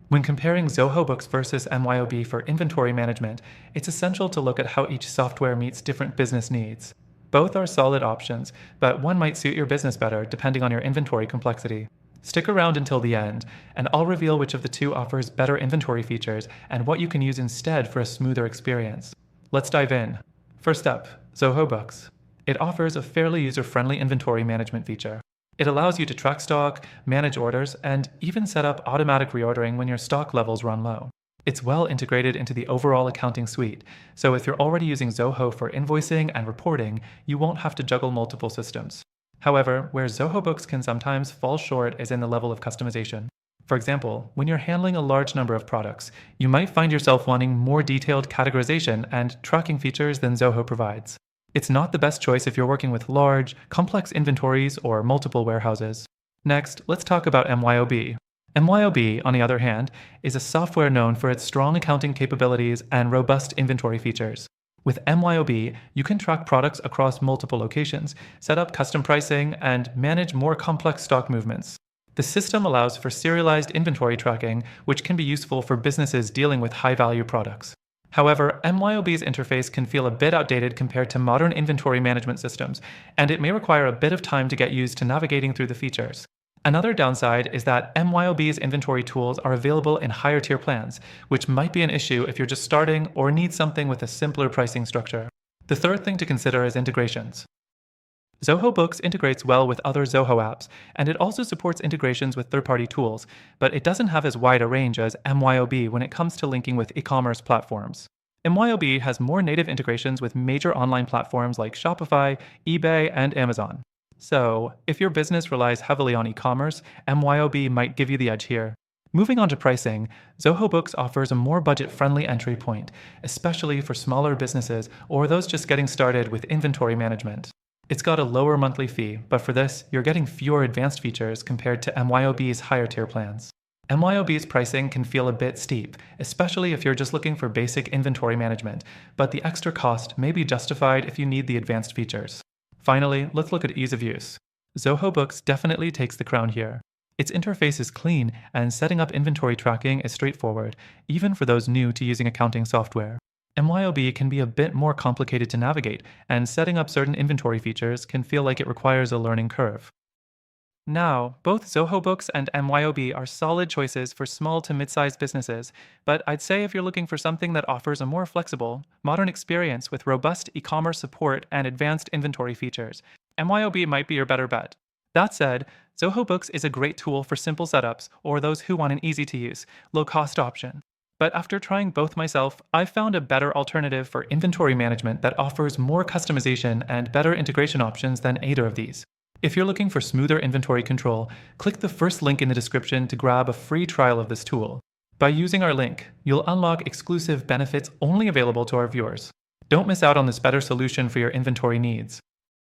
When comparing Zoho Books versus MYOB for inventory management, it's essential to look at how each software meets different business needs. Both are solid options, but one might suit your business better depending on your inventory complexity. Stick around until the end, and I'll reveal which of the two offers better inventory features and what you can use instead for a smoother experience. Let's dive in. First up, Zoho Books. It offers a fairly user-friendly inventory management feature. It allows you to track stock, manage orders, and even set up automatic reordering when your stock levels run low. It's well integrated into the overall accounting suite, so if you're already using Zoho for invoicing and reporting, you won't have to juggle multiple systems. However, where Zoho Books can sometimes fall short is in the level of customization. For example, when you're handling a large number of products, you might find yourself wanting more detailed categorization and tracking features than Zoho provides. It's not the best choice if you're working with large, complex inventories or multiple warehouses. Next, let's talk about MYOB. MYOB, on the other hand, is a software known for its strong accounting capabilities and robust inventory features. With MYOB, you can track products across multiple locations, set up custom pricing, and manage more complex stock movements. The system allows for serialized inventory tracking, which can be useful for businesses dealing with high-value products. However, MYOB's interface can feel a bit outdated compared to modern inventory management systems, and it may require a bit of time to get used to navigating through the features. Another downside is that MYOB's inventory tools are available in higher tier plans, which might be an issue if you're just starting or need something with a simpler pricing structure. The third thing to consider is integrations. Zoho Books integrates well with other Zoho apps, and it also supports integrations with third-party tools, but it doesn't have as wide a range as MYOB when it comes to linking with e-commerce platforms. MYOB has more native integrations with major online platforms like Shopify, eBay, and Amazon. So, if your business relies heavily on e-commerce, MYOB might give you the edge here. Moving on to pricing, Zoho Books offers a more budget-friendly entry point, especially for smaller businesses or those just getting started with inventory management. It's got a lower monthly fee, but for this, you're getting fewer advanced features compared to MYOB's higher tier plans. MYOB's pricing can feel a bit steep, especially if you're just looking for basic inventory management, but the extra cost may be justified if you need the advanced features. Finally, let's look at ease of use. Zoho Books definitely takes the crown here. Its interface is clean, and setting up inventory tracking is straightforward, even for those new to using accounting software. MYOB can be a bit more complicated to navigate, and setting up certain inventory features can feel like it requires a learning curve. Now, both Zoho Books and MYOB are solid choices for small to mid-sized businesses, but I'd say if you're looking for something that offers a more flexible, modern experience with robust e-commerce support and advanced inventory features, MYOB might be your better bet. That said, Zoho Books is a great tool for simple setups or those who want an easy-to-use, low-cost option. But after trying both myself, I've found a better alternative for inventory management that offers more customization and better integration options than either of these. If you're looking for smoother inventory control, click the first link in the description to grab a free trial of this tool. By using our link, you'll unlock exclusive benefits only available to our viewers. Don't miss out on this better solution for your inventory needs.